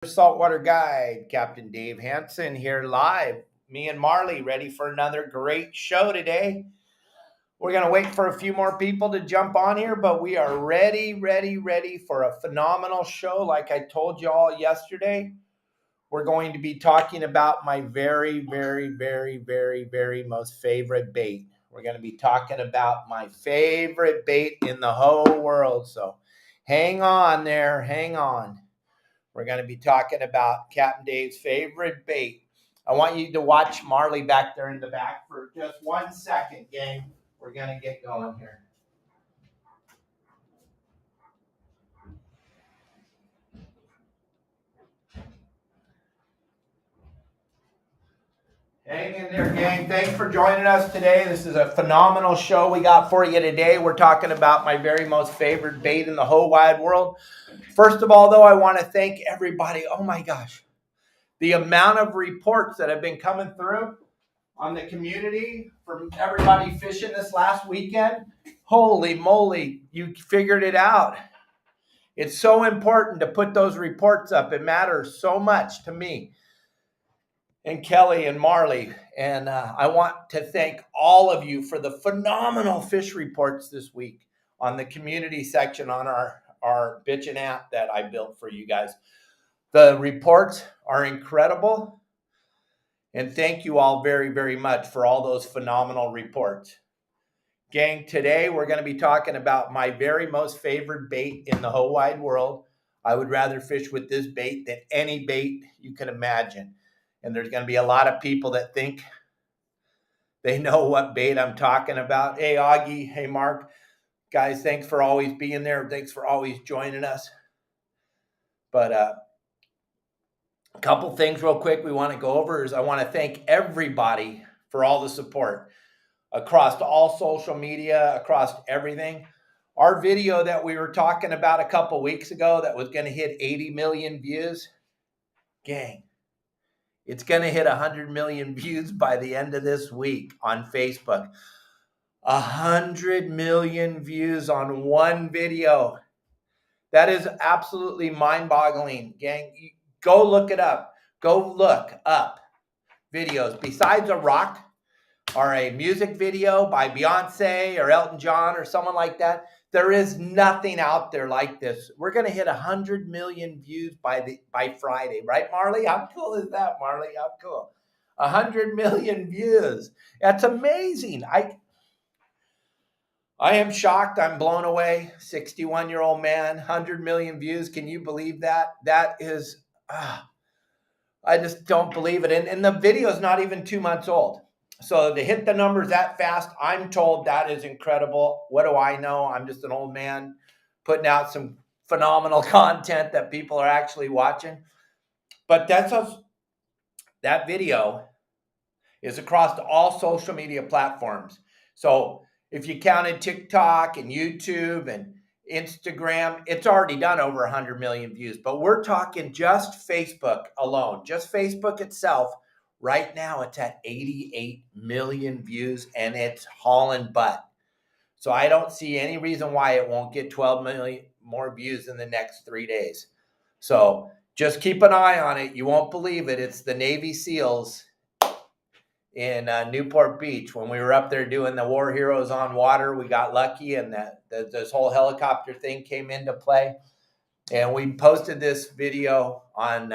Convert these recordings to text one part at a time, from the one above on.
Saltwater Guide, Captain Dave Hansen here live. Me and Marley ready for another great show today. We're going to wait for a few more people to jump on here, but we are ready for a phenomenal show. Like I told you all yesterday, we're going to be talking about my very most favorite bait. We're going to be talking about my favorite bait in the whole world. So hang on there, hang on. We're going to be talking about Captain Dave's favorite bait. I want you to watch Marley back there in the back for just 1 second, gang. We're going to get going here. Hang in there, gang. Thanks for joining us today. This is a phenomenal show we got for you today. We're talking about my very most favorite bait in the whole wide world. First of all, though, I want to thank everybody. Oh, my gosh. The amount of reports that have been coming through on the community from everybody fishing this last weekend. Holy moly, you figured it out. It's so important to put those reports up. It matters so much to me and Kelly and Marley. And I want to thank all of you for the phenomenal fish reports this week on the community section on our bitchin' app that I built for you guys. The reports are incredible. And thank you all very much for all those phenomenal reports. Gang, today we're going to be talking about my very most favorite bait in the whole wide world. I would rather fish with this bait than any bait you can imagine. And there's going to be a lot of people that think they know what bait I'm talking about. Hey, Augie. Hey, Mark. Guys, thanks for always being there. Thanks for always joining us. But a couple things real quick we want to go over is I want to thank everybody for all the support across all social media, across everything. Our video that we were talking about a couple weeks ago that was going to hit 80 million views, gang, it's going to hit 100 million views by the end of this week on Facebook. 100 million views on one video. That is absolutely mind-boggling, gang. Go look it up. Go look up videos besides a rock or a music video by Beyonce or Elton John or someone like that. There is nothing out there like this. We're going to hit 100 million views by Friday, right, Marley? How cool is that, Marley? How cool? 100 million views. That's amazing. I am shocked. I'm blown away. 61-year-old man, 100 million views. Can you believe that? That is, I just don't believe it. And the video is not even 2 months old. So to hit the numbers that fast, I'm told that is incredible. What do I know? I'm just an old man putting out some phenomenal content that people are actually watching. But that video is across all social media platforms. So if you counted TikTok and YouTube and Instagram, it's already done over 100 million views. But we're talking just Facebook alone, just Facebook itself. Right now, it's at 88 million views, and it's hauling butt. So I don't see any reason why it won't get 12 million more views in the next 3 days. So just keep an eye on it. You won't believe it. It's the Navy SEALs in Newport Beach. When we were up there doing the War Heroes on Water, we got lucky, and this whole helicopter thing came into play. And we posted this video on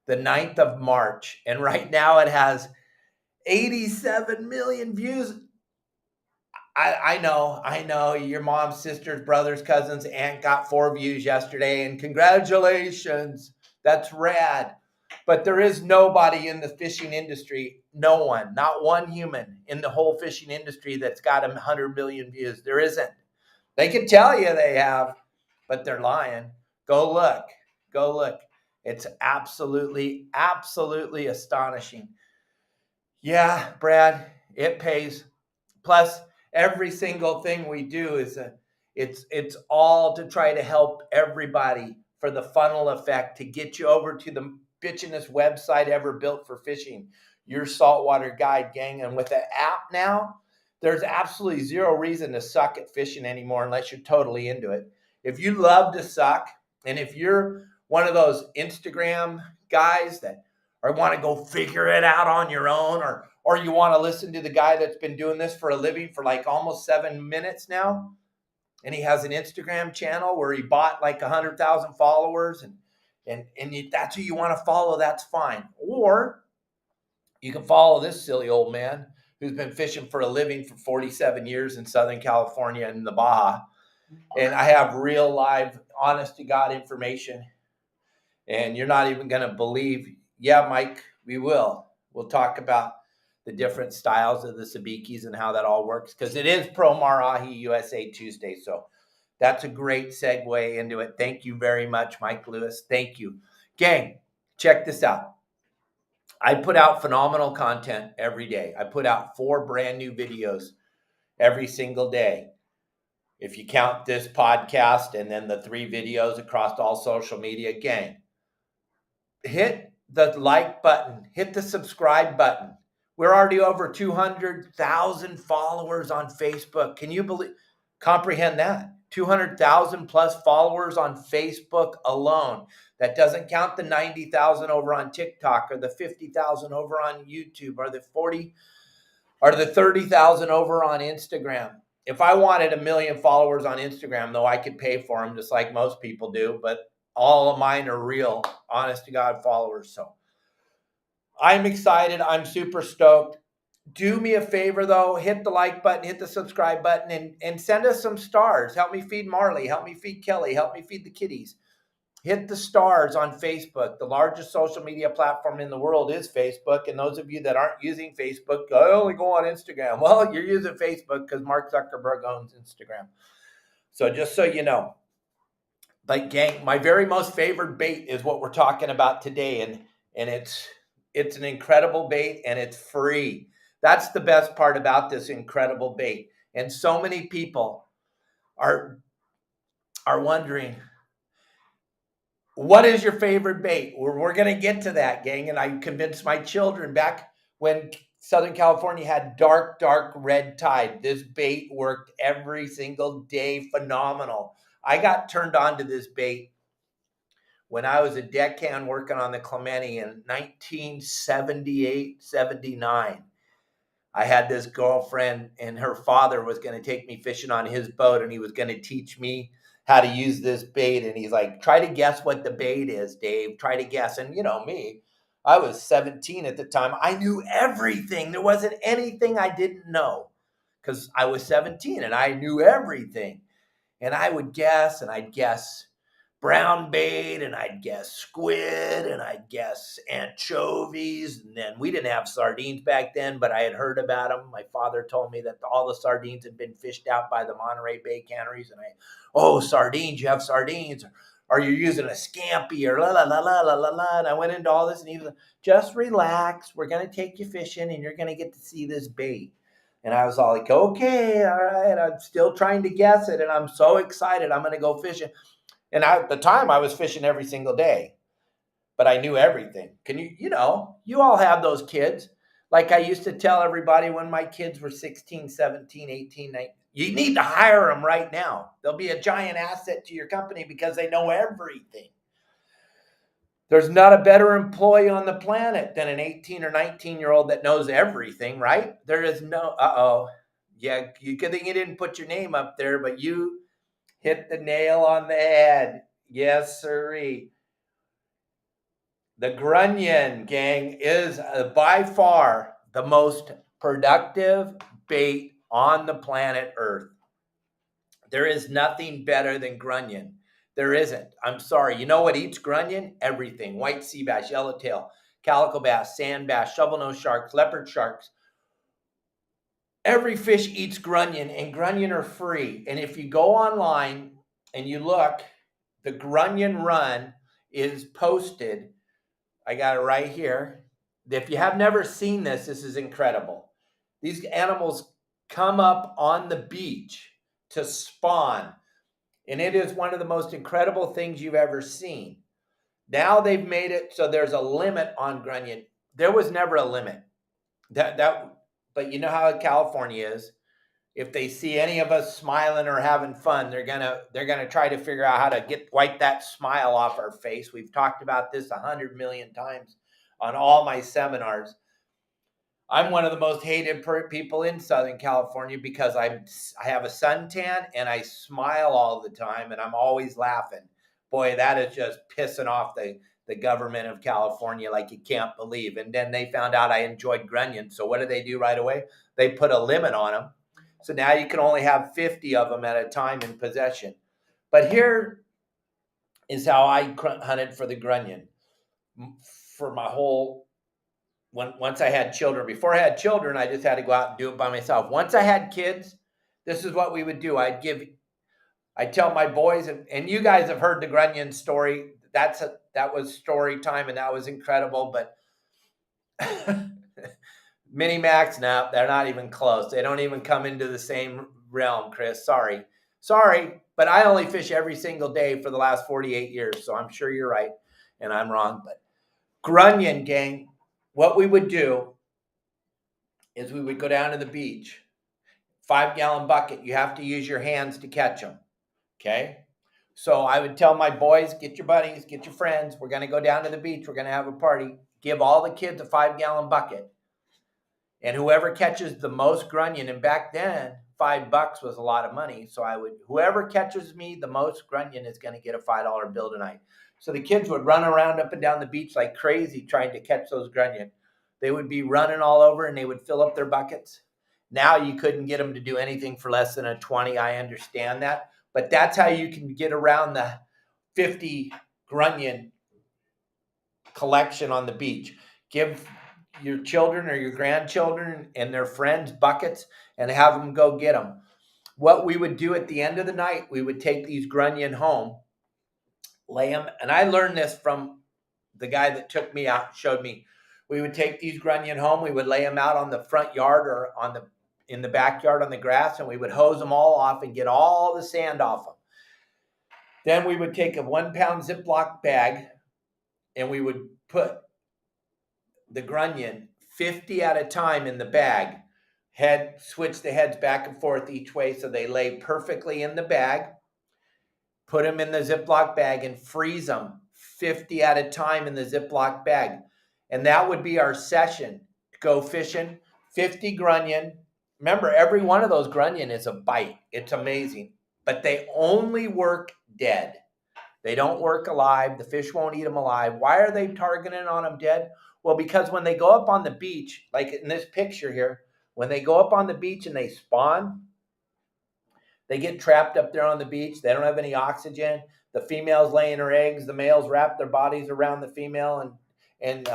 the 9th of March. And right now it has 87 million views. I know. Your mom's sisters, brothers, cousins, aunt got 4 views yesterday. And congratulations. That's rad. But there is nobody in the fishing industry, no one, not one human in the whole fishing industry that's got 100 million views. There isn't. They can tell you they have, but they're lying. Go look. It's absolutely astonishing. Yeah, Brad, it pays. Plus, every single thing we do is it's all to try to help everybody for the funnel effect to get you over to the bitchinest website ever built for fishing, Your Saltwater Guide, gang. And with the app now, there's absolutely zero reason to suck at fishing anymore unless you're totally into it. If you love to suck, and if you're one of those Instagram guys that or want to go figure it out on your own, or you want to listen to the guy that's been doing this for a living for like almost 7 minutes now, and he has an Instagram channel where he bought like 100,000 followers, and that's who you want to follow, that's fine. Or you can follow this silly old man who's been fishing for a living for 47 years in Southern California and the Baja. And I have real live, honest to God information. And you're not even going to believe, yeah, Mike, we will. We'll talk about the different styles of the sabikis and how that all works, because it is Pro Marahi USA Tuesday. So that's a great segue into it. Thank you very much, Mike Lewis. Thank you. Gang, check this out. I put out phenomenal content every day. I put out 4 brand new videos every single day. If you count this podcast and then the 3 videos across all social media, gang, hit the like button, hit the subscribe button. We're already over 200,000 followers on Facebook. Can you comprehend that? 200,000 plus followers on Facebook alone. That doesn't count the 90,000 over on TikTok, or the 50,000 over on YouTube, or the 30,000 over on Instagram. If I wanted 1 million followers on Instagram, though, I could pay for them just like most people do, but all of mine are real, honest to God followers. So I'm excited. I'm super stoked. Do me a favor, though. Hit the like button, hit the subscribe button, and send us some stars. Help me feed Marley. Help me feed Kelly. Help me feed the kitties. Hit the stars on Facebook. The largest social media platform in the world is Facebook. And those of you that aren't using Facebook, I only go on Instagram. Well, you're using Facebook because Mark Zuckerberg owns Instagram. So just so you know. But gang, my very most favorite bait is what we're talking about today. And it's an incredible bait, and it's free. That's the best part about this incredible bait. And so many people are wondering, what is your favorite bait? We're going to get to that, gang. And I convinced my children back when Southern California had dark red tide. This bait worked every single day. Phenomenal. I got turned on to this bait when I was a deckhand working on the Clemente in 1978, 79. I had this girlfriend, and her father was going to take me fishing on his boat, and he was going to teach me how to use this bait. And he's like, try to guess what the bait is, Dave. Try to guess. And you know me, I was 17 at the time. I knew everything. There wasn't anything I didn't know, because I was 17 and I knew everything. And I would guess, and I'd guess brown bait, and I'd guess squid, and I'd guess anchovies. And then we didn't have sardines back then, but I had heard about them. My father told me that all the sardines had been fished out by the Monterey Bay canneries. And sardines, you have sardines, or you're using a scampi, or la la la la la la la. And I went into all this, and he was like, just relax. We're going to take you fishing, and you're going to get to see this bait. And I was all like, okay, all right. I'm still trying to guess it, and I'm so excited. I'm going to go fishing. And at the time, I was fishing every single day, but I knew everything. You all have those kids. Like I used to tell everybody when my kids were 16, 17, 18, 19, you need to hire them right now. They'll be a giant asset to your company because they know everything. There's not a better employee on the planet than an 18 or 19-year-old that knows everything, right? There is no, yeah, good thing you didn't put your name up there, but you hit the nail on the head. Yes, sirree. The grunion, gang, is by far the most productive bait on the planet Earth. There is nothing better than grunion. There isn't. I'm sorry. You know what eats grunion? Everything. White sea bass, yellowtail, calico bass, sand bass, shovel-nosed sharks, leopard sharks. Every fish eats grunion, and grunion are free. And if you go online and you look, the grunion run is posted. I got it right here. If you have never seen this, this is incredible. These animals come up on the beach to spawn, and it is one of the most incredible things you've ever seen. Now they've made it so there's a limit on grunion. There was never a limit. But you know how California is. if they see any of us smiling or having fun, they're gonna try to figure out how to wipe that smile off our face. We've talked about this 100 million times on all my seminars. I'm one of the most hated people in Southern California because I have a suntan and I smile all the time and I'm always laughing. Boy, that is just pissing off the government of California like you can't believe. And then they found out I enjoyed grunions. So what do they do right away? They put a limit on them. So now you can only have 50 of them at a time in possession. But here is how I hunted for the grunion for my whole once I had children. Before I had children, I just had to go out and do it by myself. Once I had kids, this is what we would do. I'd tell my boys, and you guys have heard the grunion story. That was story time, and that was incredible. But Mini Max, no, they're not even close. They don't even come into the same realm, Chris. Sorry. But I only fish every single day for the last 48 years, so I'm sure you're right, and I'm wrong. But grunion, gang, what we would do is we would go down to the beach, 5-gallon bucket. You have to use your hands to catch them, okay? So I would tell my boys, get your buddies, get your friends. We're going to go down to the beach. We're going to have a party. Give all the kids a 5-gallon bucket. And whoever catches the most grunion, and back then, $5 was a lot of money. So whoever catches me the most grunion is going to get a $5 bill tonight. So the kids would run around up and down the beach like crazy trying to catch those grunion. They would be running all over and they would fill up their buckets. Now you couldn't get them to do anything for less than a 20. I understand that. But that's how you can get around the 50 grunion collection on the beach. Give your children or your grandchildren and their friends buckets and have them go get them. What we would do at the end of the night, we would take these grunion home, lay them, and I learned this from the guy that took me out and showed me. We would take these grunion home, we would lay them out on the front yard or in the backyard on the grass, and we would hose them all off and get all the sand off them. Then we would take a 1-pound Ziploc bag and we would put the grunion 50 at a time in the bag, switch the heads back and forth each way so they lay perfectly in the bag, put them in the Ziploc bag and freeze them 50 at a time in the Ziploc bag. And that would be our session. Go fishing, 50 grunion. Remember, every one of those grunion is a bite. It's amazing. But they only work dead. They don't work alive. The fish won't eat them alive. Why are they targeting on them dead? Well, because when they go up on the beach, like in this picture here, when they go up on the beach and they spawn, they get trapped up there on the beach. They don't have any oxygen. The female's laying her eggs. The males wrap their bodies around the female and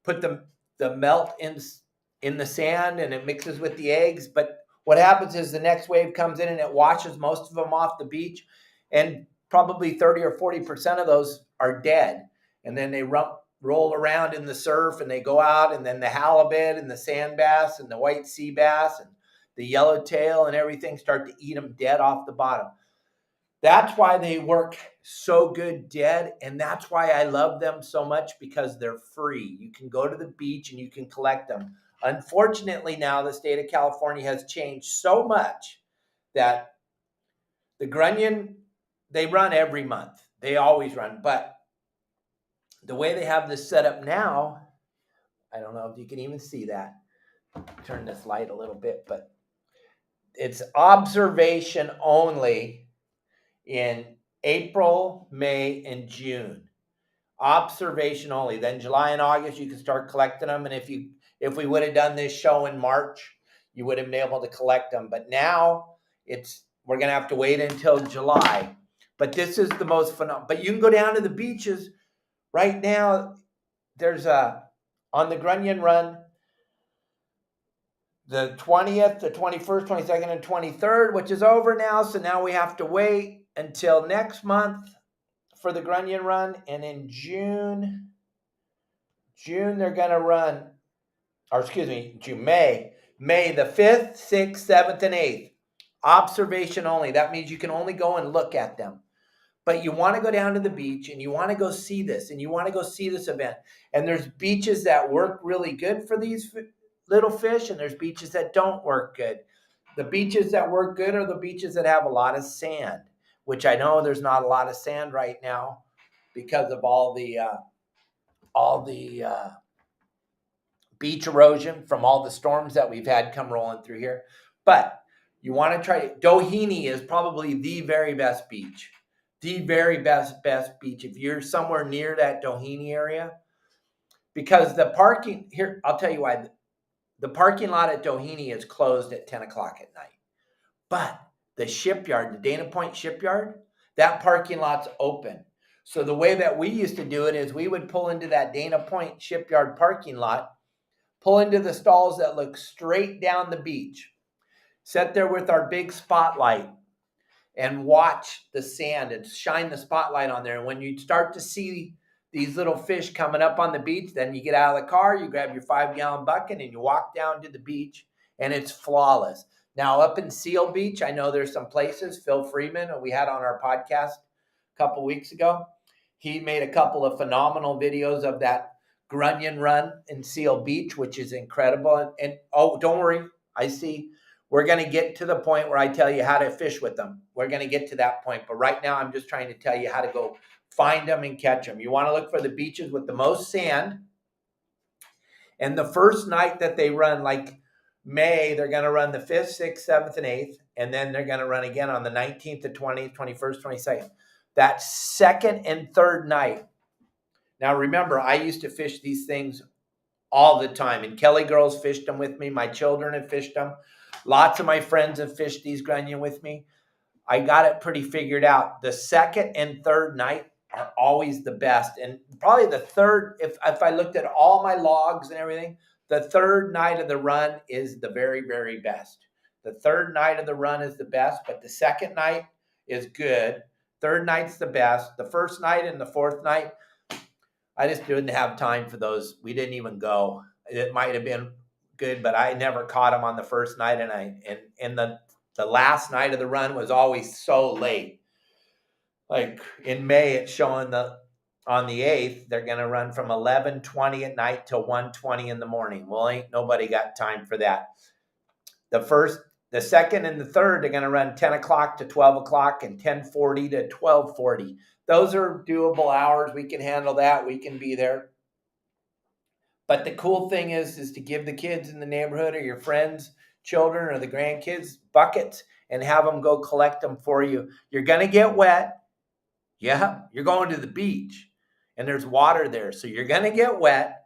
put the melt in the sand, and it mixes with the eggs. But what happens is the next wave comes in and it washes most of them off the beach, and probably 30 or 40% of those are dead. And then they roll around in the surf and they go out, and then the halibut and the sand bass and the white sea bass and the yellowtail and everything start to eat them dead off the bottom. That's why they work so good dead, and that's why I love them so much, because they're free. You can go to the beach and you can collect them. Unfortunately, now the state of California has changed so much that the grunion, they run every month. They always run. But the way they have this set up now, I don't know if you can even see that. Turn this light a little bit, but it's observation only in April, May, and June. Observation only. Then July and August, you can start collecting them. And if we would have done this show in March, you would have been able to collect them. But now we're going to have to wait until July. But this is the most phenomenal. But you can go down to the beaches right now. There's on the grunion run, the 20th, the 21st, 22nd, and 23rd, which is over now. So now we have to wait until next month for the grunion run. And in June they're going to run, or excuse me, May the 5th, 6th, 7th, and 8th. Observation only. That means you can only go and look at them. But you want to go down to the beach and you want to go see this, and you want to go see this event. And there's beaches that work really good for these little fish, and there's beaches that don't work good. The beaches that work good are the beaches that have a lot of sand, which I know there's not a lot of sand right now because of all the beach erosion from all the storms that we've had come rolling through here. But you want to try it. Doheny is probably the very best beach. The very best beach. If you're somewhere near that Doheny area, because the parking here, I'll tell you why. The parking lot at Doheny is closed at 10 o'clock at night. But the shipyard, the Dana Point shipyard, that parking lot's open. So the way that we used to do it is we would pull into that Dana Point shipyard parking lot, pull into the stalls that look straight down the beach, sit there with our big spotlight and watch the sand and shine the spotlight on there. And when you start to see these little fish coming up on the beach, then you get out of the car, you grab your 5-gallon bucket and you walk down to the beach, and it's flawless. Now up in Seal Beach, I know there's some places, Phil Freeman, who we had on our podcast a couple weeks ago. He made a couple of phenomenal videos of that grunion run in Seal Beach, which is incredible. And oh, don't worry, I see. We're going to get to the point where I tell you how to fish with them. We're going to get to that point. But right now, I'm just trying to tell you how to go find them and catch them. You want to look for the beaches with the most sand. And the first night that they run, like May, they're going to run the 5th, 6th, 7th, and 8th. And then they're going to run again on the 19th, the 20th, 21st, 22nd. That second and third night. Now, remember, I used to fish these things all the time. And Kelly girls fished them with me. My children have fished them. Lots of my friends have fished these grunion with me. I got it pretty figured out. The second and third night are always the best. And probably the third, if I looked at all my logs and everything, the third night of the run is the very, very best. The third night of the run is the best, but the second night is good. Third night's the best. The first night and the fourth night, I just didn't have time for those. We didn't even go. It might have been good, but I never caught them on the first night, and the last night of the run was always so late. Like in May, it's showing on the 8th, they're going to run from 11:20 at night till 1:20 in the morning. Well, ain't nobody got time for that. The second and the third, they're going to run 10 o'clock to 12 o'clock and 10:40 to 12:40. Those are doable hours. We can handle that. We can be there. But the cool thing is to give the kids in the neighborhood or your friends, children, or the grandkids buckets and have them go collect them for you. You're going to get wet. Yeah, you're going to the beach and there's water there. So you're going to get wet,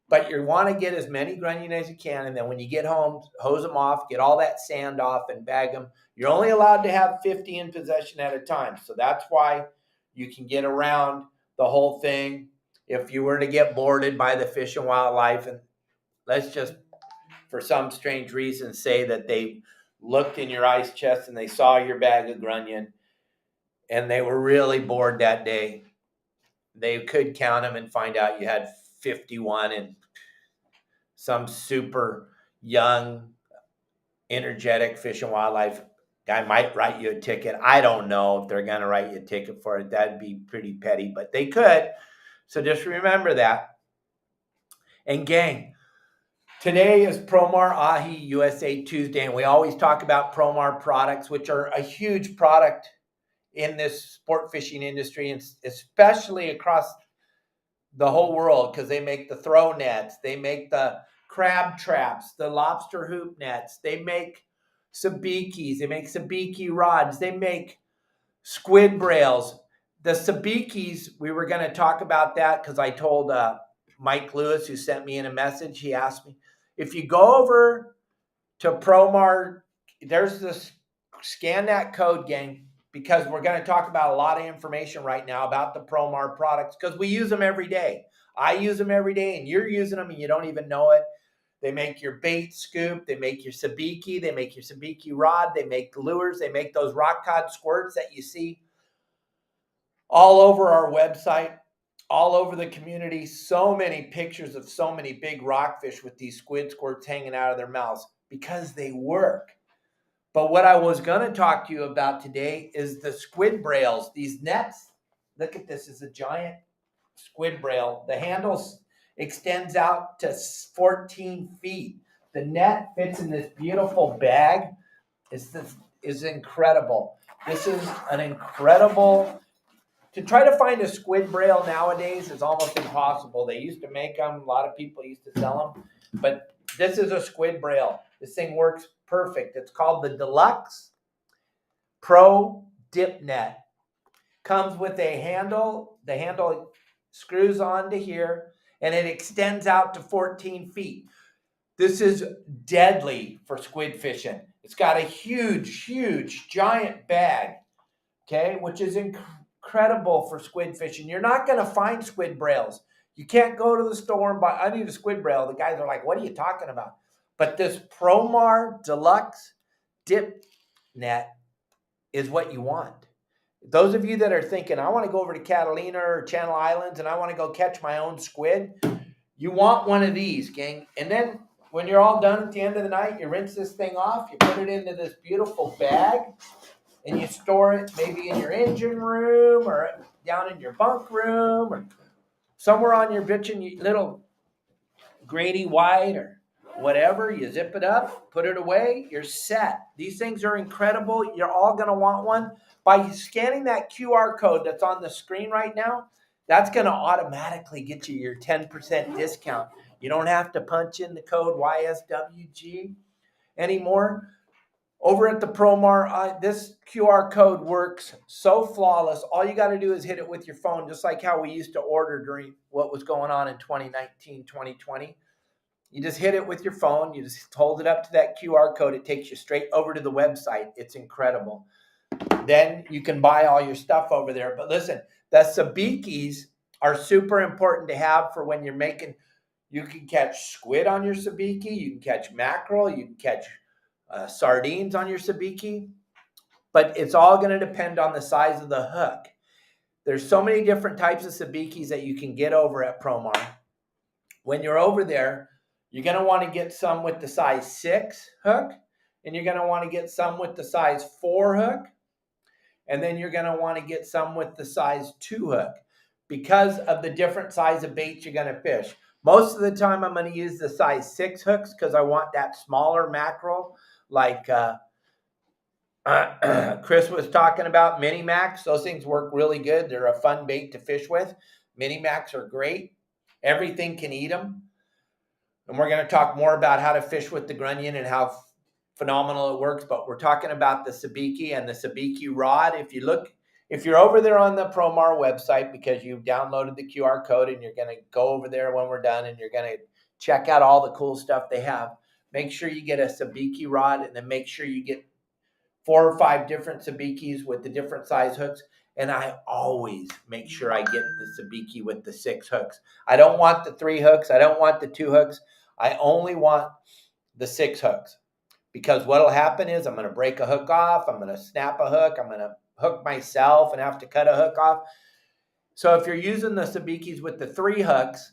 but you want to get as many grunion as you can. And then when you get home, hose them off, get all that sand off and bag them. You're only allowed to have 50 in possession at a time. So that's why you can get around the whole thing. If you were to get boarded by the Fish and Wildlife, and let's just, for some strange reason, say that they looked in your ice chest and they saw your bag of grunion and they were really bored that day, they could count them and find out you had 51, and some super young, energetic Fish and Wildlife guy might write you a ticket. I don't know if they're going to write you a ticket for it. That'd be pretty petty, but they could. So just remember that. And gang, today is Promar Ahi USA Tuesday, and we always talk about Promar products, which are a huge product in this sport fishing industry, and especially across the whole world, because they make the throw nets, they make the crab traps, the lobster hoop nets, they make sabikis, they make sabiki rods, they make squid brails. The sabikis, we were going to talk about that because I told Mike Lewis, who sent me in a message, he asked me, if you go over to Promar, there's this, scan that code, gang, because we're going to talk about a lot of information right now about the Promar products because we use them every day. I use them every day, and you're using them and you don't even know it. They make your bait scoop. They make your sabiki. They make your sabiki rod. They make lures. They make those rock cod squirts that you see all over our website, all over the community. So many pictures of so many big rockfish with these squid squirts hanging out of their mouths because they work. But what I was going to talk to you about today is the squid brails, these nets. Look at this, is a giant squid brail. The handle extends out to 14 feet. The net fits in this beautiful bag is incredible. This is an incredible. To try to find a squid braille nowadays is almost impossible. They used to make them. A lot of people used to sell them. But this is a squid braille. This thing works perfect. It's called the Deluxe Pro Dip Net. Comes with a handle. The handle screws onto here, and it extends out to 14 feet. This is deadly for squid fishing. It's got a huge, giant bag, okay, which is incredible for squid fishing. You're not going to find squid brails. You can't go to the store and buy, I need a squid braille. The guys are like, what are you talking about? But this Promar Deluxe Dip Net is what you want. Those of you that are thinking, I want to go over to Catalina or Channel Islands and I want to go catch my own squid, you want one of these, gang. And then when you're all done at the end of the night, you rinse this thing off, you put it into this beautiful bag, and you store it maybe in your engine room or down in your bunk room or somewhere on your bitchin' little Grady White or whatever. You zip it up, put it away, you're set. These things are incredible. You're all going to want one. By scanning that QR code that's on the screen right now, that's going to automatically get you your 10% discount. You don't have to punch in the code YSWG anymore. Over at the Promar, this QR code works so flawless. All you got to do is hit it with your phone, just like how we used to order during what was going on in 2019, 2020. You just hit it with your phone. You just hold it up to that QR code. It takes you straight over to the website. It's incredible. Then you can buy all your stuff over there. But listen, the sabikis are super important to have for when you're making, you can catch squid on your sabiki, you can catch mackerel, you can catch sardines on your sabiki, but it's all going to depend on the size of the hook. There's so many different types of sabikis that you can get over at Promar. When you're over there, you're going to want to get some with the size 6 hook, and you're going to want to get some with the size 4 hook, and then you're going to want to get some with the size 2 hook because of the different size of baits you're going to fish. Most of the time, I'm going to use the size 6 hooks because I want that smaller mackerel, like Chris was talking about, mini macs. Those things work really good. They're a fun bait to fish with. Mini macs are great. Everything can eat them. And we're going to talk more about how to fish with the grunion and how phenomenal it works. But we're talking about the sabiki and the sabiki rod. If you're over there on the Promar website because you've downloaded the QR code and you're going to go over there when we're done and you're going to check out all the cool stuff they have, make sure you get a sabiki rod, and then make sure you get 4 or 5 different sabikis with the different size hooks. And I always make sure I get the sabiki with the 6 hooks. I don't want the 3 hooks. I don't want the 2 hooks. I only want the 6 hooks, because what'll happen is I'm going to break a hook off. I'm going to snap a hook. I'm going to hook myself and have to cut a hook off. So if you're using the sabikis with the 3 hooks,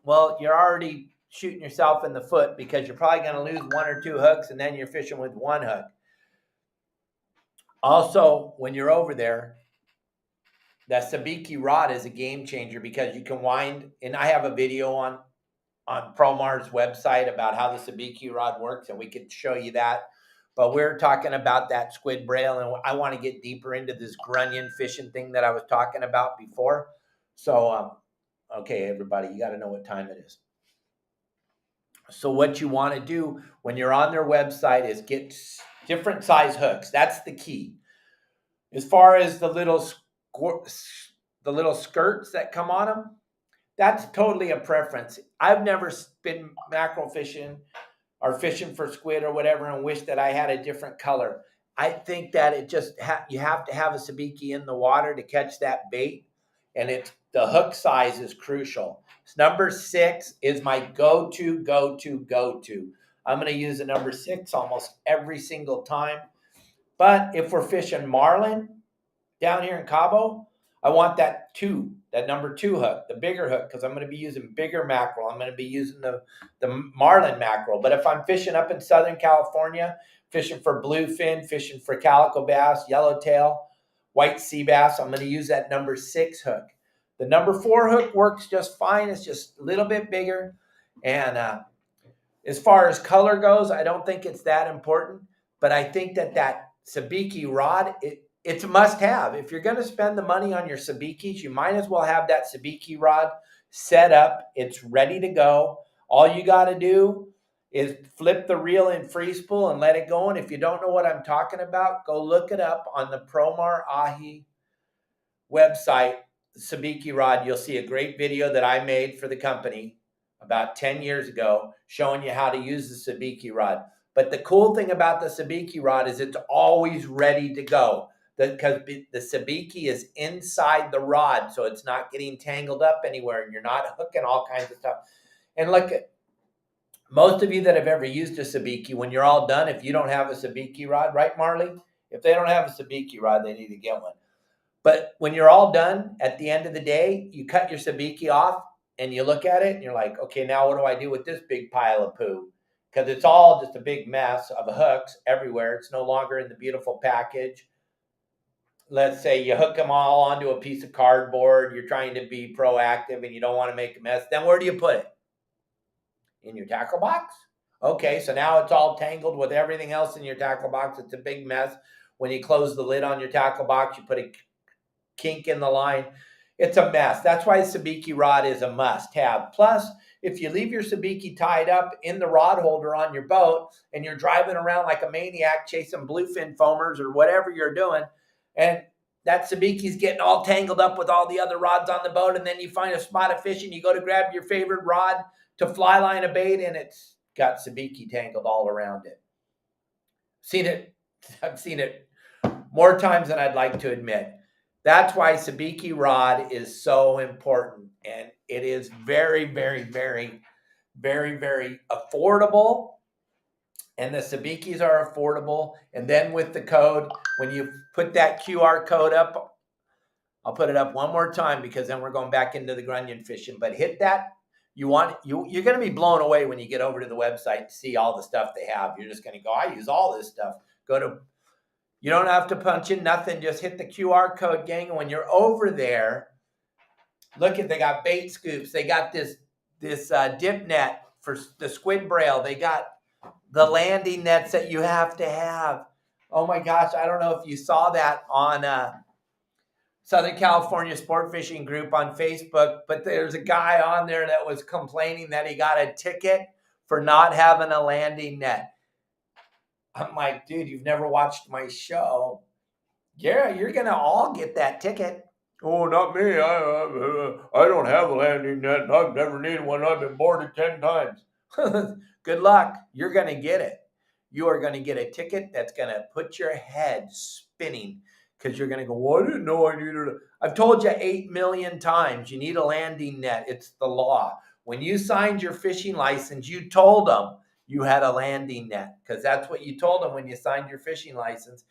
well, you're already shooting yourself in the foot, because you're probably going to lose 1 or 2 hooks, and then you're fishing with 1 hook. Also, when you're over there, that sabiki rod is a game changer, because you can wind, and I have a video on Promar's website about how the sabiki rod works, and we could show you that. But we're talking about that squid braille, and I want to get deeper into this grunion fishing thing that I was talking about before. So, okay, everybody, you got to know what time it is. So what you want to do when you're on their website is get different size hooks. That's the key. As far as the little skirts that come on them, that's totally a preference. I've never been mackerel fishing or fishing for squid or whatever and wish that I had a different color. I think that it just you have to have a sabiki in the water to catch that bait, and the hook size is crucial. Number 6 is my go-to. I'm going to use a number 6 almost every single time. But if we're fishing marlin down here in Cabo, I want that number 2 hook, the bigger hook, because I'm going to be using bigger mackerel. I'm going to be using the marlin mackerel. But if I'm fishing up in Southern California, fishing for bluefin, fishing for calico bass, yellowtail, white sea bass, I'm going to use that number 6 hook. The number 4 hook works just fine. It's just a little bit bigger. And as far as color goes, I don't think it's that important. But I think that sabiki rod, it's a must have. If you're going to spend the money on your sabikis, you might as well have that sabiki rod set up. It's ready to go. All you got to do is flip the reel in free spool and let it go. And if you don't know what I'm talking about, go look it up on the Promar Ahi website, sabiki rod. You'll see a great video that I made for the company about 10 years ago showing you how to use the sabiki rod. But the cool thing about the sabiki rod is it's always ready to go because the sabiki is inside the rod, so it's not getting tangled up anywhere and you're not hooking all kinds of stuff. And look, most of you that have ever used a sabiki, when you're all done, if you don't have a sabiki rod, right, Marley? If they don't have a sabiki rod, they need to get one. But when you're all done, at the end of the day, you cut your sabiki off and you look at it and you're like, okay, now what do I do with this big pile of poo? Because it's all just a big mess of hooks everywhere. It's no longer in the beautiful package. Let's say you hook them all onto a piece of cardboard. You're trying to be proactive and you don't want to make a mess. Then where do you put it? In your tackle box? Okay, so now it's all tangled with everything else in your tackle box. It's a big mess. When you close the lid on your tackle box, you put a kink in the line. It's a mess. That's why sabiki rod is a must have. Plus, if you leave your sabiki tied up in the rod holder on your boat and you're driving around like a maniac chasing bluefin foamers or whatever you're doing, and that sabiki's getting all tangled up with all the other rods on the boat, and then you find a spot of fish and you go to grab your favorite rod to fly line a bait and it's got sabiki tangled all around it. I've seen it more times than I'd like to admit. That's why sabiki rod is so important. And it is very, very, very, very, very affordable. And the sabikis are affordable. And then with the code, when you put that QR code up, I'll put it up one more time because then we're going back into the grunion fishing. But hit that. You're going to be blown away when you get over to the website to see all the stuff they have. You're just going to go, I use all this stuff. You don't have to punch in nothing. Just hit the QR code, gang. And when you're over there, look at, they got bait scoops. They got this dip net for the squid braille. They got the landing nets that you have to have. Oh my gosh, I don't know if you saw that on Southern California Sport Fishing Group on Facebook, but there's a guy on there that was complaining that he got a ticket for not having a landing net. I'm like, dude, you've never watched my show. Yeah, you're going to all get that ticket. Oh, not me. I don't have a landing net. I've never needed one. I've been boarded 10 times. Good luck. You're going to get it. You are going to get a ticket that's going to put your head spinning because you're going to go, well, I didn't know I needed it. I've told you 8 million times you need a landing net. It's the law. When you signed your fishing license, you told them you had a landing net because that's what you told them when you signed your fishing license.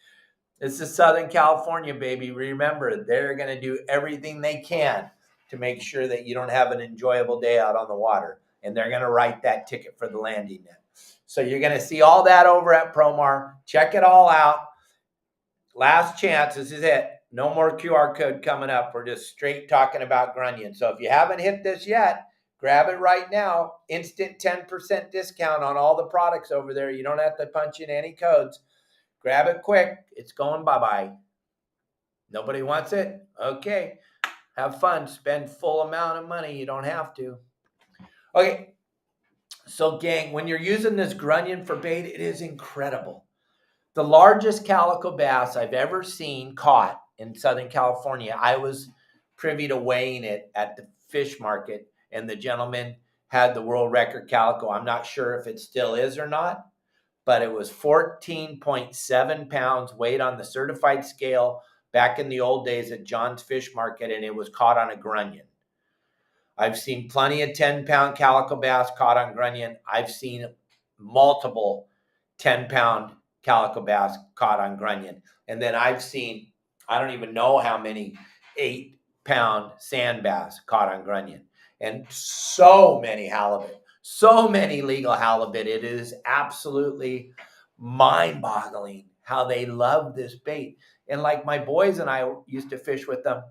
This is Southern California, baby. Remember, they're going to do everything they can to make sure that you don't have an enjoyable day out on the water. And they're going to write that ticket for the landing net. So you're going to see all that over at Promar. Check it all out. Last chance. This is it. No more QR code coming up. We're just straight talking about grunion. So if you haven't hit this yet, grab it right now. Instant 10% discount on all the products over there. You don't have to punch in any codes. Grab it quick. It's going bye-bye. Nobody wants it? Okay. Have fun. Spend full amount of money. You don't have to. Okay. So, gang, when you're using this grunion for bait, it is incredible. The largest calico bass I've ever seen caught in Southern California, I was privy to weighing it at the fish market, and the gentleman had the world record calico. I'm not sure if it still is or not, but it was 14.7 pounds weight on the certified scale back in the old days at John's Fish Market, and it was caught on a grunion. I've seen plenty of 10-pound calico bass caught on grunion. I've seen multiple 10-pound calico bass caught on grunion. And then I've seen, I don't even know how many 8-pound sand bass caught on grunion. And so many halibut. So many legal halibut. It is absolutely mind-boggling how they love this bait. And like my boys and I used to fish with them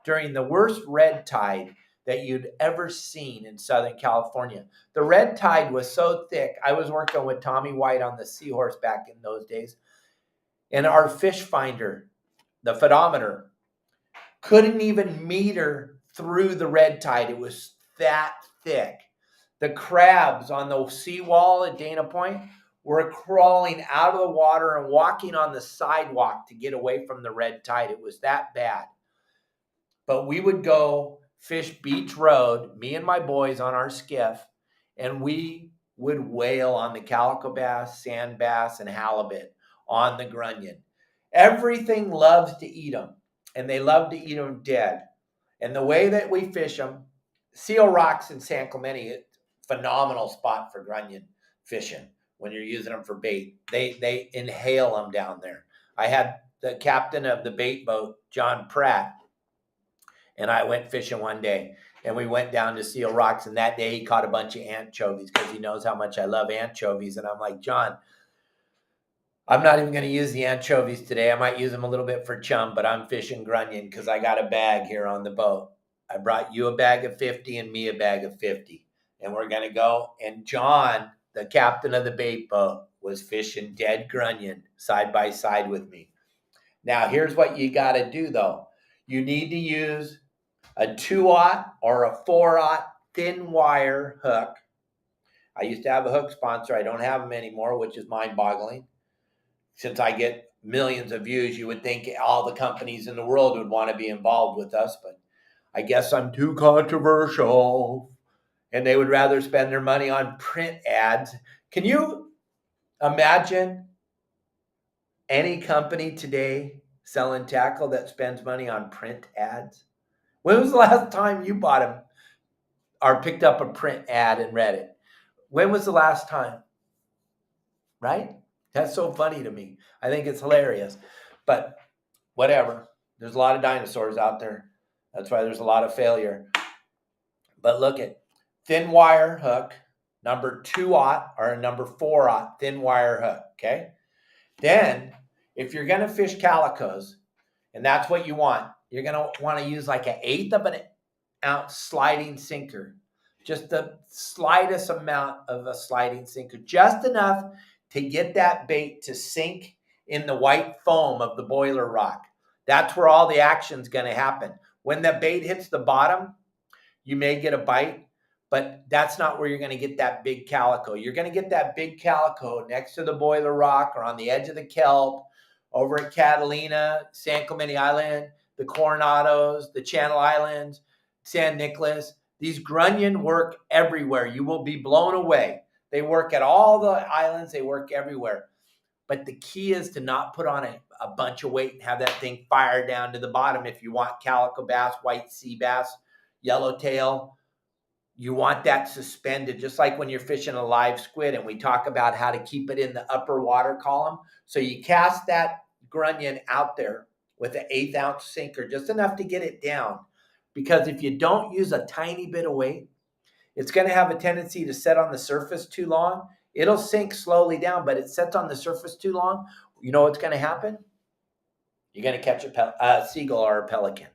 during the worst red tide that you'd ever seen in Southern California. The red tide was so thick. I was working with Tommy White on the Seahorse back in those days. And our fish finder, the photometer, couldn't even meter through the red tide. It was that thick. The crabs on the seawall at Dana Point were crawling out of the water and walking on the sidewalk to get away from the red tide. It was that bad. But we would go fish Beach Road, me and my boys on our skiff, and we would whale on the calico bass, sand bass, and halibut on the grunion. Everything loves to eat them, and they love to eat them dead. And the way that we fish them, Seal Rocks in San Clemente, phenomenal spot for grunion fishing when you're using them for bait. They inhale them down there. I had the captain of the bait boat, John Pratt, and I went fishing one day, and we went down to Seal Rocks, and that day he caught a bunch of anchovies because he knows how much I love anchovies. And I'm like, John, I'm not even going to use the anchovies today. I might use them a little bit for chum, but I'm fishing grunion because I got a bag here on the boat. I brought you a bag of 50 and me a bag of 50, and we're going to go. And John, the captain of the bait boat, was fishing dead grunion side by side with me. Now, here's what you got to do, though. You need to use a 2-aught or a 4-aught thin wire hook. I used to have a hook sponsor. I don't have them anymore, which is mind-boggling. Since I get millions of views, you would think all the companies in the world would want to be involved with us, but I guess I'm too controversial, and they would rather spend their money on print ads. Can you imagine any company today selling tackle that spends money on print ads? When was the last time you bought them or picked up a print ad and read it? When was the last time? Right? That's so funny to me. I think it's hilarious. But whatever. There's a lot of dinosaurs out there. That's why there's a lot of failure. But look at thin wire hook, number 2-aught or a number 4-aught thin wire hook. Okay. Then if you're going to fish calicos, and that's what you want, you're going to want to use like an 1/8 of an ounce sliding sinker. Just the slightest amount of a sliding sinker. Just enough to get that bait to sink in the white foam of the boiler rock. That's where all the action's going to happen. When the bait hits the bottom, you may get a bite, but that's not where you're going to get that big calico. You're going to get that big calico next to the boiler rock or on the edge of the kelp, over at Catalina, San Clemente Island, the Coronados, the Channel Islands, San Nicolas. These grunion work everywhere. You will be blown away. They work at all the islands. They work everywhere. But the key is to not put on a bunch of weight and have that thing fire down to the bottom. If you want calico bass, white sea bass, yellowtail, you want that suspended, just like when you're fishing a live squid, and we talk about how to keep it in the upper water column. So you cast that grunion out there with an 1/8 ounce sinker, just enough to get it down. Because if you don't use a tiny bit of weight, it's going to have a tendency to set on the surface too long. It'll sink slowly down, but it sets on the surface too long. You know what's going to happen? You're going to catch a seagull or a pelican.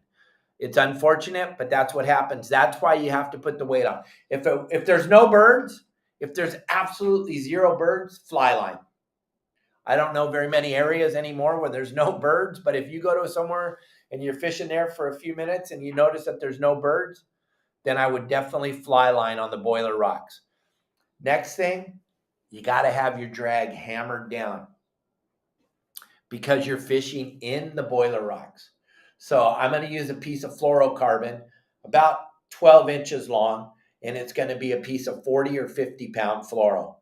It's unfortunate, but that's what happens. That's why you have to put the weight on. If there's no birds, if there's absolutely zero birds, fly line. I don't know very many areas anymore where there's no birds, but if you go to somewhere and you're fishing there for a few minutes and you notice that there's no birds, then I would definitely fly line on the boiler rocks. Next thing, you got to have your drag hammered down because you're fishing in the boiler rocks. So I'm going to use a piece of fluorocarbon about 12 inches long, and it's going to be a piece of 40 or 50 pound fluoro.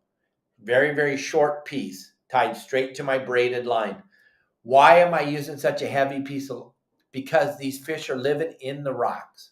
Very, very short piece tied straight to my braided line. Why am I using such a heavy piece? Because these fish are living in the rocks.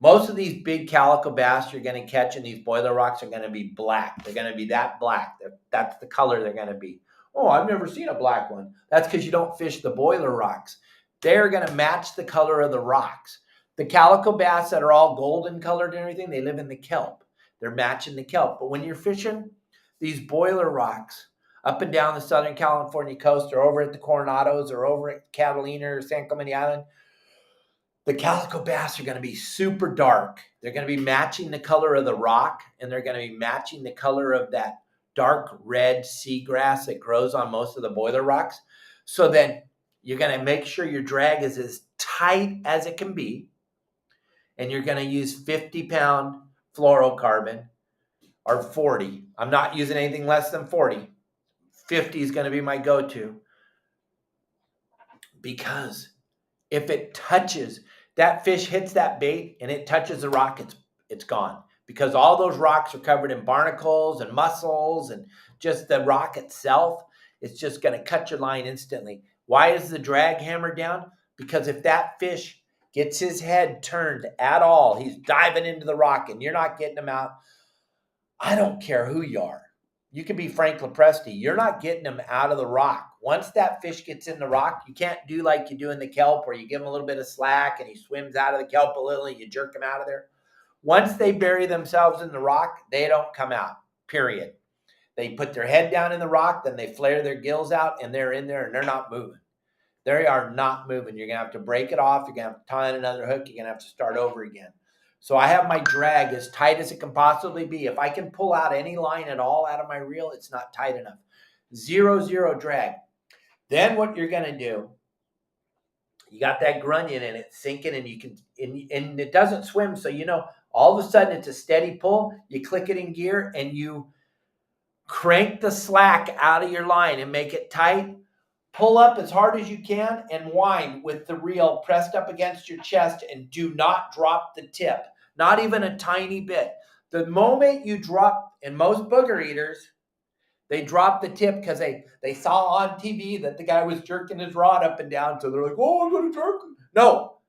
Most of these big calico bass you're going to catch in these boiler rocks are going to be black. They're going to be that black. That's the color they're going to be. Oh, I've never seen a black one. That's because you don't fish the boiler rocks. They're going to match the color of the rocks. The calico bass that are all golden colored and everything, they live in the kelp. They're matching the kelp. But when you're fishing these boiler rocks up and down the Southern California coast or over at the Coronados or over at Catalina or San Clemente Island, the calico bass are going to be super dark. They're going to be matching the color of the rock, and they're going to be matching the color of that dark red seagrass that grows on most of the boiler rocks. So then you're going to make sure your drag is as tight as it can be. And you're going to use 50-pound fluorocarbon or 40. I'm not using anything less than 40. 50 is going to be my go-to. Because if it touches, that fish hits that bait and it touches the rock, it's gone. Because all those rocks are covered in barnacles and mussels and just the rock itself, it's just going to cut your line instantly. Why is the drag hammered down? Because if that fish gets his head turned at all, he's diving into the rock and you're not getting him out. I don't care who you are. You can be Frank Lepresti. You're not getting him out of the rock. Once that fish gets in the rock, you can't do like you do in the kelp where you give him a little bit of slack and he swims out of the kelp a little and you jerk him out of there. Once they bury themselves in the rock, they don't come out, period. They put their head down in the rock, then they flare their gills out and they're in there and they're not moving. They are not moving. You're going to have to break it off. You're going to have to tie in another hook. You're going to have to start over again. So I have my drag as tight as it can possibly be. If I can pull out any line at all out of my reel, it's not tight enough. 0 drag. Then what you're going to do, you got that grunion in it sinking and you can, and it doesn't swim. So, all of a sudden it's a steady pull. You click it in gear and you crank the slack out of your line and make it tight. Pull up as hard as you can and wind with the reel pressed up against your chest and do not drop the tip. Not even a tiny bit. The moment you drop, and most booger eaters, they drop the tip because they saw on TV that the guy was jerking his rod up and down. So they're like, oh, I'm going to jerk him. No.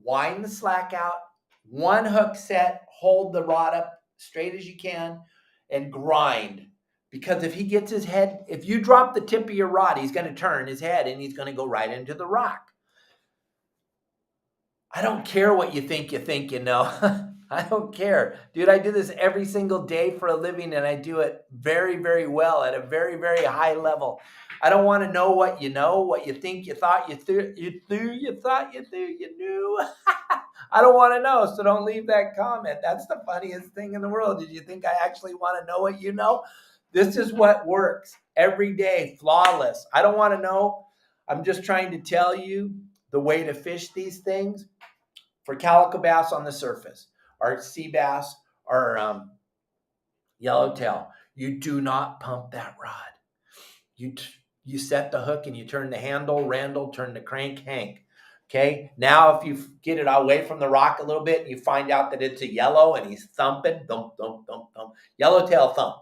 Wind the slack out. One hook set. Hold the rod up straight as you can and grind. Because if he gets his head, if you drop the tip of your rod, he's going to turn his head and he's going to go right into the rock. I don't care what you think you know. I don't care. Dude, I do this every single day for a living and I do it very, very well at a very, very high level. I don't want to know what you know, what you think you thought you knew. I don't want to know, so don't leave that comment. That's the funniest thing in the world. Did you think I actually want to know what you know? This is what works every day, flawless. I don't want to know. I'm just trying to tell you the way to fish these things for calico bass on the surface, or sea bass, or yellowtail. You do not pump that rod. You set the hook and you turn the handle, Randall, turn the crank, Hank. Okay, now if you get it away from the rock a little bit and you find out that it's a yellow and he's thumping, thump, thump, thump, thump. Yellowtail thump.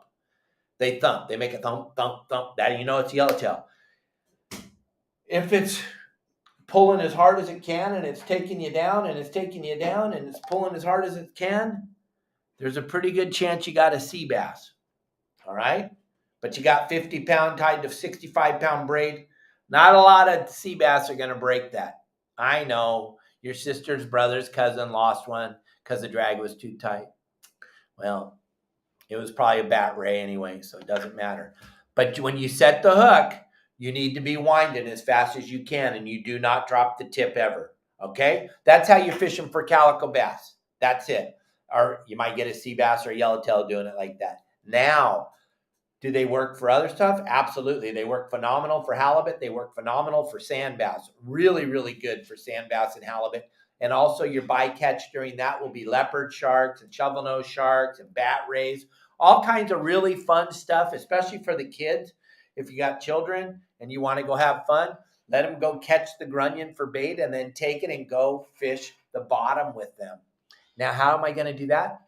They thump. They make a thump, thump, thump. That you know it's yellowtail. If it's pulling as hard as it can and it's taking you down and it's taking you down and it's pulling as hard as it can, there's a pretty good chance you got a sea bass. All right? But you got 50-pound tied to 65-pound braid. Not a lot of sea bass are going to break that. I know your sister's brother's cousin lost one because the drag was too tight. Well, it was probably a bat ray anyway, so it doesn't matter. But when you set the hook, you need to be winding as fast as you can, and you do not drop the tip ever, okay? That's how you're fishing for calico bass. That's it. Or you might get a sea bass or a yellowtail doing it like that. Now, do they work for other stuff? Absolutely. They work phenomenal for halibut. They work phenomenal for sand bass. Really, really good for sand bass and halibut. And also your bycatch during that will be leopard sharks and shovel-nosed sharks and bat rays. All kinds of really fun stuff, especially for the kids. If you got children and you want to go have fun, let them go catch the grunion for bait and then take it and go fish the bottom with them. Now, how am I going to do that?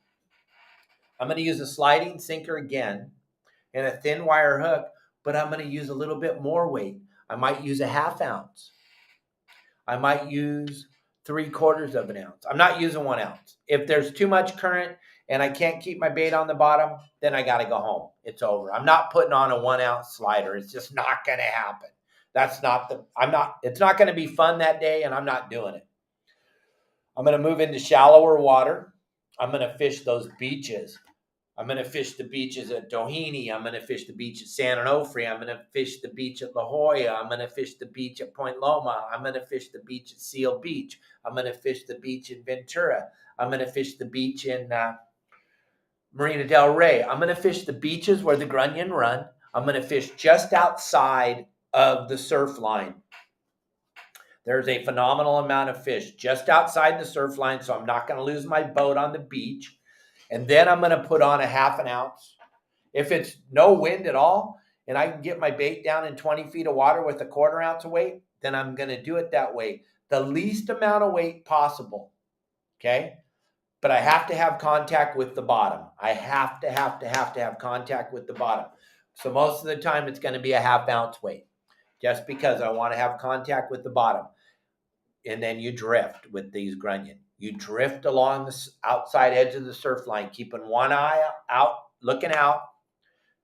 I'm going to use a sliding sinker again and a thin wire hook, but I'm going to use a little bit more weight. I might use a 1/2 ounce. I might use 3/4 of an ounce. I'm not using 1 ounce. If there's too much current and I can't keep my bait on the bottom, then I got to go home. It's over. I'm not putting on a 1 ounce slider. It's just not going to happen. It's not going to be fun that day, and I'm not doing it. I'm going to move into shallower water. I'm going to fish those beaches. I'm going to fish the beaches at Doheny. I'm going to fish the beach at San Onofre. I'm going to fish the beach at La Jolla. I'm going to fish the beach at Point Loma. I'm going to fish the beach at Seal Beach. I'm going to fish the beach in Ventura. I'm going to fish the beach in Marina del Rey. I'm going to fish the beaches where the grunion run. I'm going to fish just outside of the surf line. There's a phenomenal amount of fish just outside the surf line, so I'm not going to lose my boat on the beach. And then I'm going to put on a half an ounce. If it's no wind at all and I can get my bait down in 20 feet of water with a quarter ounce of weight, then I'm going to do it that way. The least amount of weight possible, okay? But I have to have contact with the bottom. I have to have contact with the bottom. So most of the time it's going to be a half ounce weight, just because I want to have contact with the bottom. And then you drift with these grunion. You drift along the outside edge of the surf line, keeping one eye out, looking out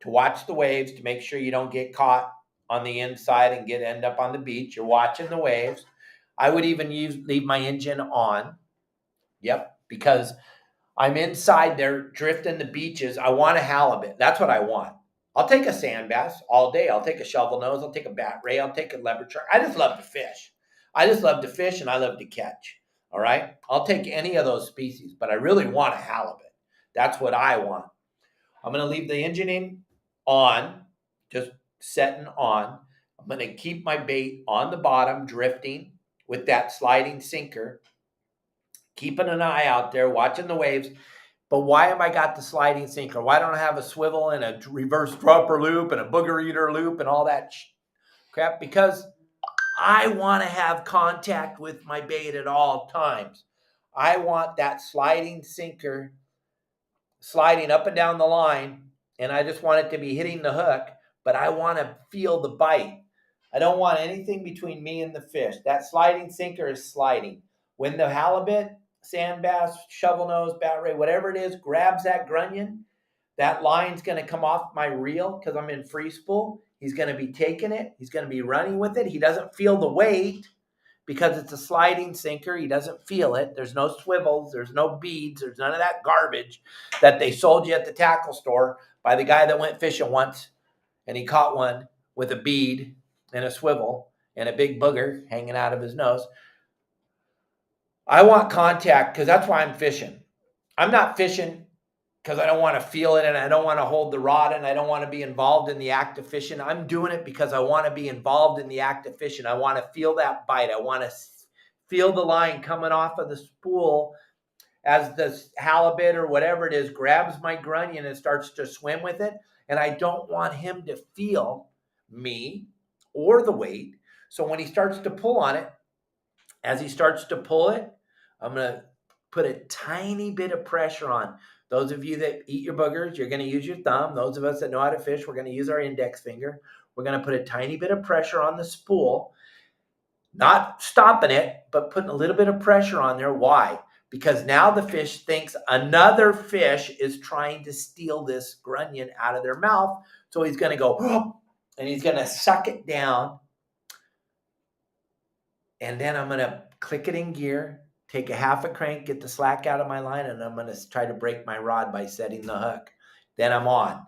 to watch the waves, to make sure you don't get caught on the inside and end up on the beach. You're watching the waves. I would even leave my engine on. Yep, because I'm inside there drifting the beaches. I want a halibut. That's what I want. I'll take a sand bass all day. I'll take a shovel nose. I'll take a bat ray. I'll take a leopard shark. I just love to fish. I just love to fish and I love to catch. All right. I'll take any of those species, but I really want a halibut. That's what I want. I'm going to leave the engine on, just setting on. I'm going to keep my bait on the bottom, drifting with that sliding sinker, keeping an eye out there, watching the waves. But why have I got the sliding sinker? Why don't I have a swivel and a reverse dropper loop and a booger eater loop and all that crap? Because I want to have contact with my bait at all times. I want that sliding sinker sliding up and down the line, and I just want it to be hitting the hook, but I want to feel the bite. I don't want anything between me and the fish. That sliding sinker is sliding. When the halibut, sand bass, shovel nose, bat ray, whatever it is, grabs that grunion, that line's going to come off my reel because I'm in free spool. He's going to be taking it. He's going to be running with it. He doesn't feel the weight because it's a sliding sinker. He doesn't feel it. There's no swivels. There's no beads. There's none of that garbage that they sold you at the tackle store by the guy that went fishing once and he caught one with a bead and a swivel and a big booger hanging out of his nose. I want contact because that's why I'm fishing. I'm not fishing because I don't want to feel it and I don't want to hold the rod and I don't want to be involved in the act of fishing. I'm doing it because I want to be involved in the act of fishing. I want to feel that bite. I want to feel the line coming off of the spool as the halibut or whatever it is grabs my grunion and starts to swim with it. And I don't want him to feel me or the weight. So when he starts to pull on it, as he starts to pull it, I'm going to put a tiny bit of pressure on. Those of you that eat your boogers, you're going to use your thumb. Those of us that know how to fish, we're going to use our index finger. We're going to put a tiny bit of pressure on the spool, not stopping it, but putting a little bit of pressure on there. Why? Because now the fish thinks another fish is trying to steal this grunion out of their mouth. So he's going to go, oh, and he's going to suck it down. And then I'm going to click it in gear, take a half a crank, get the slack out of my line, and I'm going to try to break my rod by setting the hook. Then I'm on.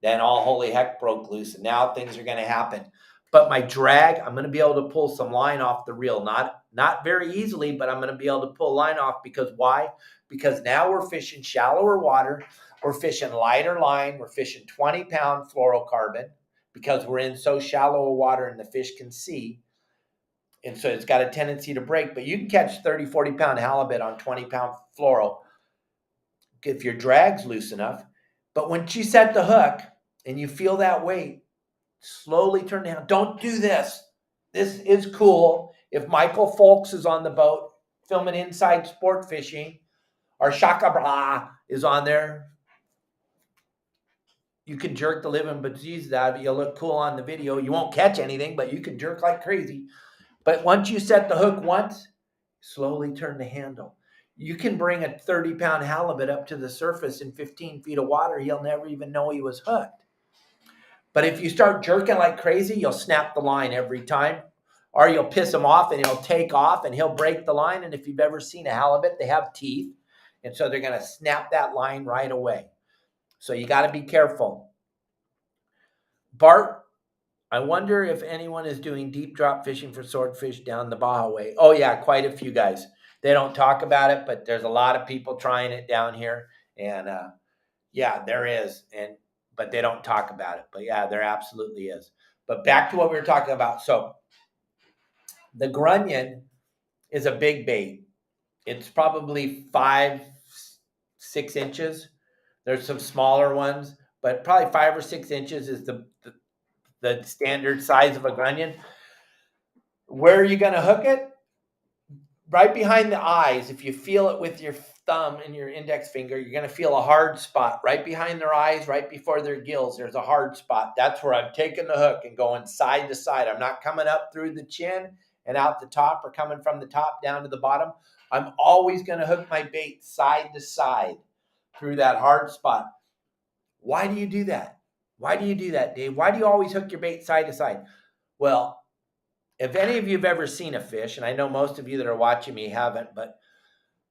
Then all holy heck broke loose, and now things are going to happen. But my drag, I'm going to be able to pull some line off the reel. Not very easily, but I'm going to be able to pull line off because why? Because now we're fishing shallower water. We're fishing lighter line. We're fishing 20-pound fluorocarbon because we're in so shallow water and the fish can see. And so it's got a tendency to break, but you can catch 30, 40-pound halibut on 20-pound fluoro if your drag's loose enough. But once you set the hook and you feel that weight, slowly turn down. Don't do this. This is cool. If Michael Folks is on the boat filming inside sport fishing, or Shaka Bra is on there, you can jerk the living bejesus out of it. You'll look cool on the video. You won't catch anything, but you can jerk like crazy. But once you set the hook once, slowly turn the handle. You can bring a 30-pound halibut up to the surface in 15 feet of water. He'll never even know he was hooked. But if you start jerking like crazy, you'll snap the line every time. Or you'll piss him off and he'll take off and he'll break the line. And if you've ever seen a halibut, they have teeth. And so they're going to snap that line right away. So you got to be careful. Bart, I wonder if anyone is doing deep drop fishing for swordfish down the Baja Way. Oh, yeah, quite a few guys. They don't talk about it, but there's a lot of people trying it down here. And, yeah, there is. But they don't talk about it. But, yeah, there absolutely is. But back to what we were talking about. So the grunion is a big bait. It's probably 5-6 inches. There's some smaller ones, but probably 5 or 6 inches is the standard size of a grunion. Where are you going to hook it? Right behind the eyes. If you feel it with your thumb and your index finger, you're going to feel a hard spot right behind their eyes, right before their gills. There's a hard spot. That's where I'm taking the hook and going side to side. I'm not coming up through the chin and out the top, or coming from the top down to the bottom. I'm always going to hook my bait side to side through that hard spot. Why do you do that? Why do you do that, Dave? Why do you always hook your bait side to side? Well, if any of you have ever seen a fish, and I know most of you that are watching me haven't, but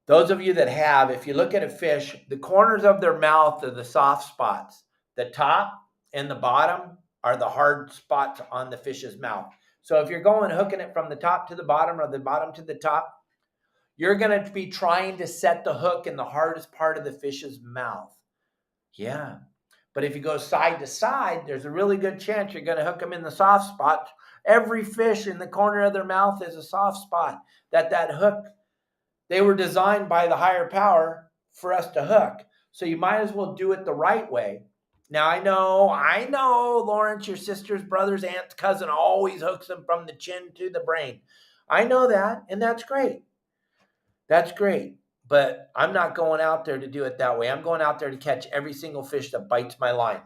those of you that have, if you look at a fish, the corners of their mouth are the soft spots. The top and the bottom are the hard spots on the fish's mouth. So if you're going hooking it from the top to the bottom or the bottom to the top, you're going to be trying to set the hook in the hardest part of the fish's mouth. Yeah. But if you go side to side, there's a really good chance you're going to hook them in the soft spot. Every fish in the corner of their mouth is a soft spot that hook, they were designed by the higher power for us to hook. So you might as well do it the right way. Now, I know, Lawrence, your sister's brother's aunt's cousin always hooks them from the chin to the brain. I know that, and that's great. That's great. But I'm not going out there to do it that way. I'm going out there to catch every single fish that bites my line.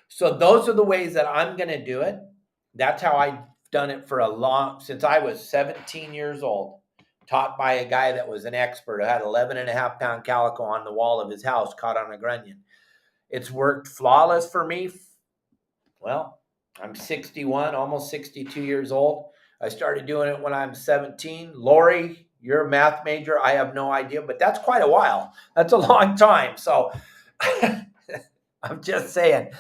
So those are the ways that I'm going to do it. That's how I've done it since I was 17 years old, taught by a guy that was an expert who had 11.5-pound calico on the wall of his house caught on a grunion. It's worked flawless for me. Well, I'm 61, almost 62 years old. I started doing it when I'm 17. Lori, you're a math major. I have no idea, but that's quite a while. That's a long time. So I'm just saying,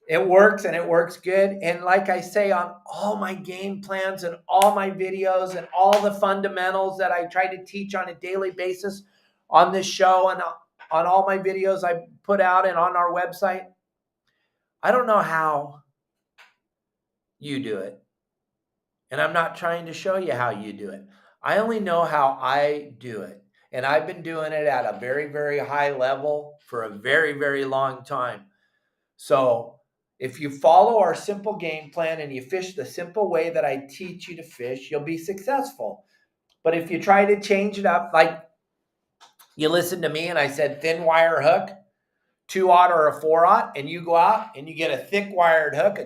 it works, and it works good. And like I say, on all my game plans and all my videos and all the fundamentals that I try to teach on a daily basis on this show and on all my videos I put out and on our website, I don't know how you do it. And I'm not trying to show you how you do it. I only know how I do it. And I've been doing it at a very, very high level for a very, very long time. So if you follow our simple game plan and you fish the simple way that I teach you to fish, you'll be successful. But if you try to change it up, like you listen to me and I said thin wire hook, 2-aught or a 4-aught, and you go out and you get a thick wired hook,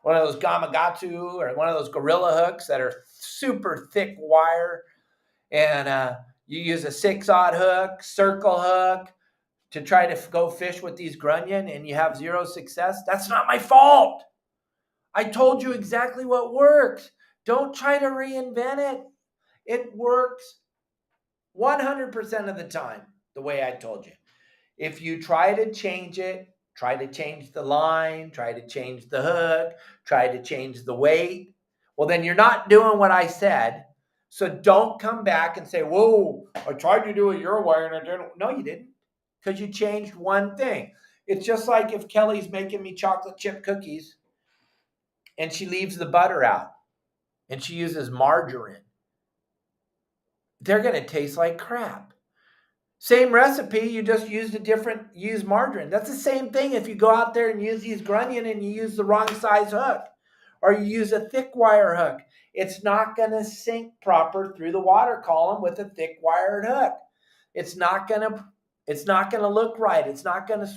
one of those Gamakatsu or one of those gorilla hooks that are super thick wire, and you use a 6-aught hook, circle hook, to try to go fish with these grunion, and you have zero success, that's not my fault. I told you exactly what works. Don't try to reinvent it. It works 100% of the time the way I told you. If you try to change it, try to change the line, try to change the hook, try to change the weight, well, then you're not doing what I said. So don't come back and say, whoa, I tried to do it your way and I didn't. No, you didn't, because you changed one thing. It's just like if Kelly's making me chocolate chip cookies and she leaves the butter out and she uses margarine. They're going to taste like crap. Same recipe, you just use margarine. That's the same thing if you go out there and use these grunion and you use the wrong size hook, or you use a thick wire hook. It's not going to sink proper through the water column with a thick wired hook. It's not going to look right. It's not going to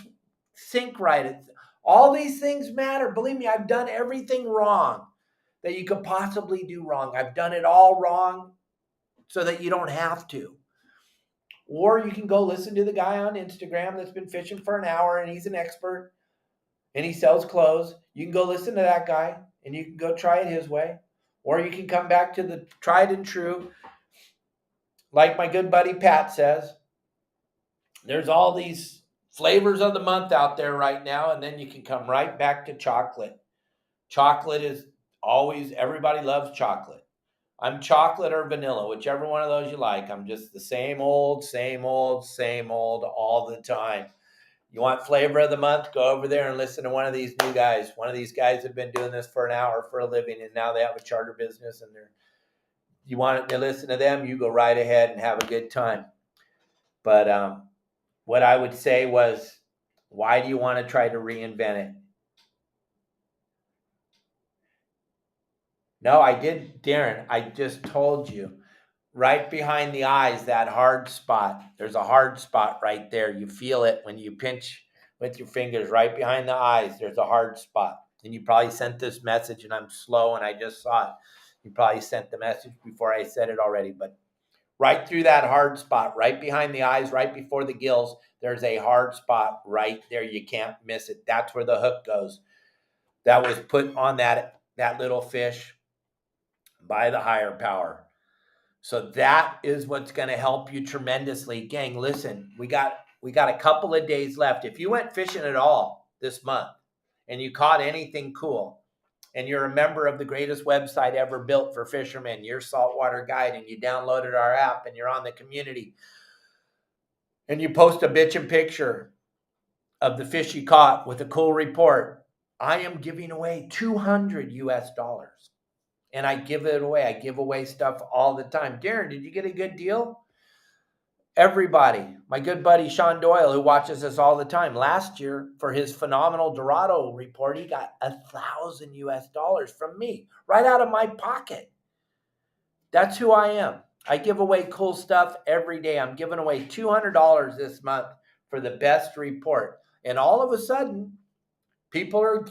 sink right. All these things matter. Believe me, I've done everything wrong that you could possibly do wrong. I've done it all wrong so that you don't have to. Or you can go listen to the guy on Instagram that's been fishing for an hour and he's an expert and he sells clothes. You can go listen to that guy and you can go try it his way. Or you can come back to the tried and true. Like my good buddy Pat says, there's all these flavors of the month out there right now, and then you can come right back to chocolate. Chocolate is always, everybody loves chocolate. I'm chocolate or vanilla, whichever one of those you like. I'm just the same old all the time. You want flavor of the month? Go over there and listen to one of these new guys. One of these guys have been doing this for an hour for a living, and now they have a charter business, and you want to listen to them, you go right ahead and have a good time. But what I would say was, why do you want to try to reinvent it? No, I did, Darren. I just told you. Right behind the eyes, that hard spot. There's a hard spot right there. You feel it when you pinch with your fingers right behind the eyes. There's a hard spot. And you probably sent this message, and I'm slow, and I just saw it. You probably sent the message before I said it already. But right through that hard spot, right behind the eyes, right before the gills, there's a hard spot right there. You can't miss it. That's where the hook goes. That was put on that little fish by the higher power. So that is what's going to help you tremendously. Gang, listen, we got a couple of days left. If you went fishing at all this month and you caught anything cool, and you're a member of the greatest website ever built for fishermen, Your Saltwater Guide, and you downloaded our app and you're on the community, and you post a bitchin' picture of the fish you caught with a cool report, I am giving away $200 US. And I give it away. I give away stuff all the time. Darren, did you get a good deal? Everybody, my good buddy Sean Doyle, who watches us all the time, last year for his phenomenal Dorado report, he got $1,000 US from me right out of my pocket. That's who I am. I give away cool stuff every day. I'm giving away $200 this month for the best report. And all of a sudden, people are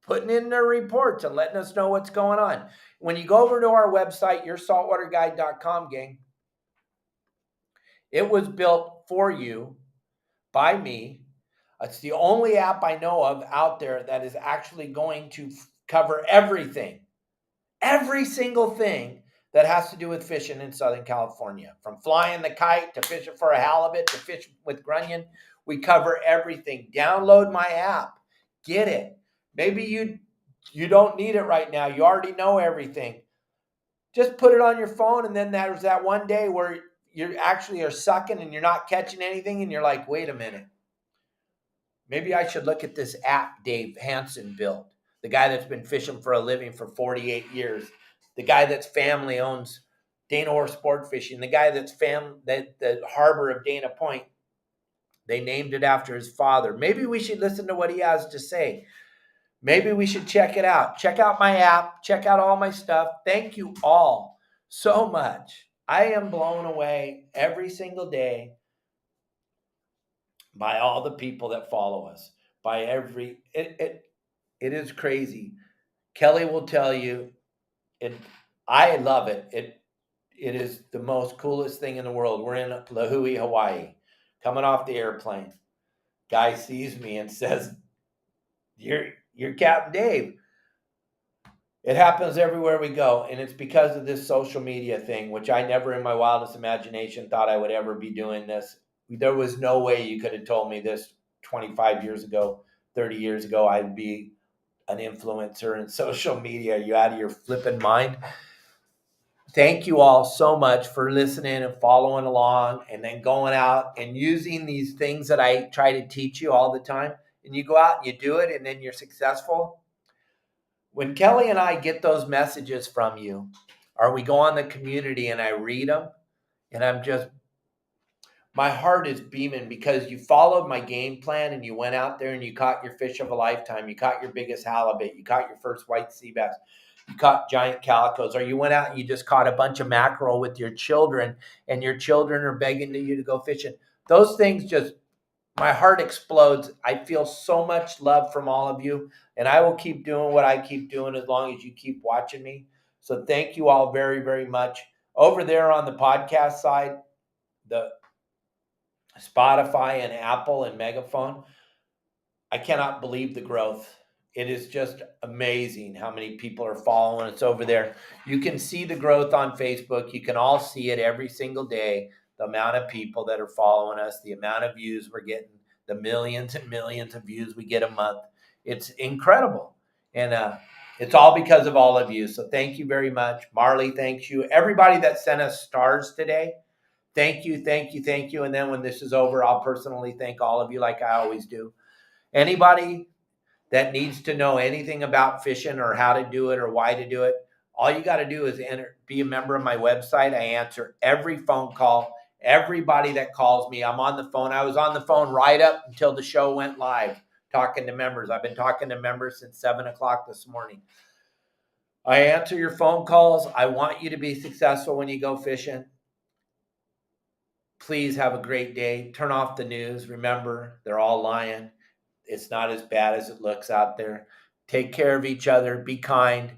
putting in their reports and letting us know what's going on. When you go over to our website, yoursaltwaterguide.com, gang, it was built for you by me. It's the only app I know of out there that is actually going to cover everything, every single thing that has to do with fishing in Southern California. From flying the kite to fishing for a halibut to fishing with grunion, we cover everything. Download my app. Get it. Maybe you don't need it right now. You already know everything. Just put it on your phone, and then there's that one day where you actually are sucking and you're not catching anything, and you're like, wait a minute. Maybe I should look at this app Dave Hansen built, the guy that's been fishing for a living for 48 years, the guy that's family owns Dana Orr Sport Fishing, the guy that's the harbor of Dana Point. They named it after his father. Maybe we should listen to what he has to say. Maybe we should check it out. Check out my app. Check out all my stuff. Thank you all so much. I am blown away every single day by all the people that follow us. It is crazy. Kelly will tell you, I love it. It is the most coolest thing in the world. We're in Lahui, Hawaii, coming off the airplane. Guy sees me and says, You're Captain Dave. It happens everywhere we go, and it's because of this social media thing, which I never in my wildest imagination thought I would ever be doing this. There was no way you could have told me this 25 years ago, 30 years ago, I'd be an influencer in social media. Are you out of your flipping mind? Thank you all so much for listening and following along, and then going out and using these things that I try to teach you all the time. And you go out and you do it, and then you're successful. When Kelly and I get those messages from you, or we go on the community and I read them, and my heart is beaming because you followed my game plan and you went out there and you caught your fish of a lifetime. You caught your biggest halibut. You caught your first white sea bass. You caught giant calicos, or you went out and you just caught a bunch of mackerel with your children, and your children are begging you to go fishing. Those things just, my heart explodes. I feel so much love from all of you, and I will keep doing what I keep doing as long as you keep watching me. So thank you all very, very much. Over there on the podcast side, the Spotify and Apple and Megaphone, I cannot believe the growth. It is just amazing how many people are following us over there. You can see the growth on Facebook. You can all see it every single day. The amount of people that are following us, the amount of views we're getting, the millions and millions of views we get a month. It's incredible. And it's all because of all of you. So thank you very much. Marley, thanks you. Everybody that sent us stars today, Thank you, thank you, thank you. And then when this is over, I'll personally thank all of you like I always do. Anybody that needs to know anything about fishing or how to do it or why to do it, all you got to do is be a member of my website. I answer every phone call, everybody that calls me. I'm on the phone. I was on the phone right up until the show went live talking to members. I've been talking to members since 7 o'clock this morning. I answer your phone calls. I want you to be successful when you go fishing. Please have a great day. Turn off the news. Remember, they're all lying. It's not as bad as it looks out there. Take care of each other. Be kind.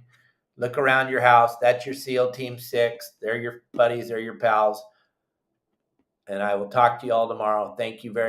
Look around your house. That's your SEAL Team 6. They're your buddies. They're your pals. And I will talk to you all tomorrow. Thank you very much.